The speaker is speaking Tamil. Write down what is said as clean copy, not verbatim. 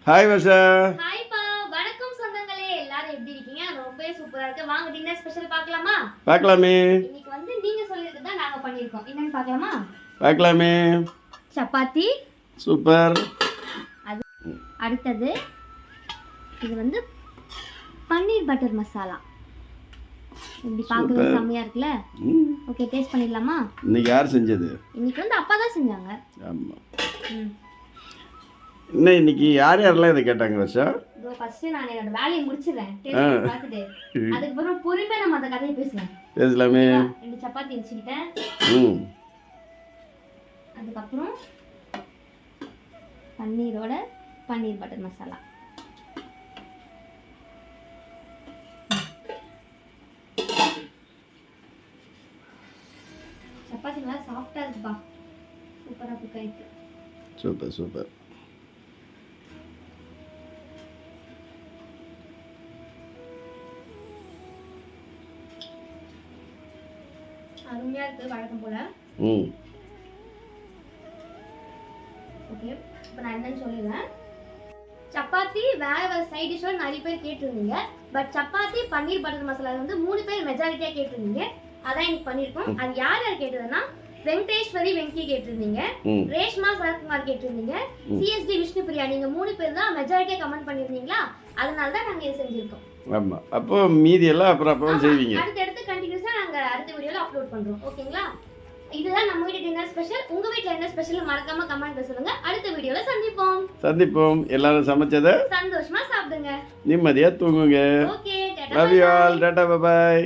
ஹாய் வர்ஷா. ஹாய் பா, வணக்கம் சொந்தங்களே. எல்லாரும் எப்படி இருக்கீங்க? ரொம்ப சூப்பரா இருக்கு. வாங்க டின்னர் ஸ்பெஷல் பார்க்கலாமா? பார்க்கலாமே. இன்னைக்கு வந்து நீங்க சொல்லிருக்கிறது தான் நாங்க பண்ணிருக்கோம். என்னன்னு பார்க்கலாமா? பார்க்கலாமே. சப்பாத்தி. சூப்பர். அடுத்தது இது வந்து பன்னீர் பட்டர் மசாலா. இப்படி பார்க்கவே செம்மையா இருக்குல்ல? ஓகே, டேஸ்ட் பண்ணிடலாமா? இன்னைக்கு யார் செஞ்சது? இன்னைக்கு வந்து அப்பா தான் செஞ்சாங்க. ஆமா. இன்னைக்கு யார் யாரெல்லாம் இதை கேட்டாங்க வர்ஷா? இதோ ஃபர்ஸ்ட் நான் என்னோட வேலையை முடிச்சிடுறேன். டேஸ்ட் பார்த்துட்டு அதுக்கப்புறம் பொறுமையா நம்ம அந்த கதையை பேசலாம். பேசலாமே. 2 சப்பாத்தி வச்சுக்கிட்டேன். அதுக்கப்புறம் பன்னீரோட பன்னீர் பட்டர் மசாலா. சப்பாத்தி நல்லா சாஃப்டா இருக்குப்பா. சூப்பரா குக் ஆயிருக்கு. Super super. அருமையா இருக்கு வழக்கம் போல. ஓகே, இப்போ நான் என்னன்னு சொல்லிடுறேன். சப்பாத்தி வேற வேற சைட் டிஷ்ஷோட நிறைய பேர் கேட்டிருந்தீங்க. பட் சப்பாத்தி பன்னீர் பட்டர் மசாலா வந்து 3 பேர் மெஜாரிட்டியா கேட்டிருந்தீங்க. அதான் இன்னைக்கு பண்ணிருக்கோம். அது யார் யார் கேட்டதுன்னா வெங்கடேஸ்வரி வெங்கி கேட்டிருந்தீங்க, ரேஷ்மா சரத்குமார் கேட்டிருந்தீங்க, சிஎஸ்டி விஷ்ணு பிரியா. நீங்க 3 பேர் தான் மெஜாரிட்டியா கமெண்ட் பண்ணிருந்தீங்களா? அதனால தான் நாங்க இது செஞ்சிருக்கோம். ஆமா. அப்போ மீதி எல்லாம் அப்புறம் செய்வீங்க. அடுத்து கண்டினியூஸா நாங்க அடுத்த வீடியோல அப்லோட் பண்றோம். ஓகேங்களா? இதுதான் நம்ம வீட்டு டின்னர் ஸ்பெஷல். உங்க வீட்ல என்ன ஸ்பெஷல் மறக்காம கமெண்ட்ல சொல்லுங்க. அடுத்த வீடியோல சந்திப்போம். எல்லாரும் சமைச்சத சந்தோஷமா சாப்பிடுங்க. நிம்மதியா தூங்குங்க. Okay, love you all. Tata bye by.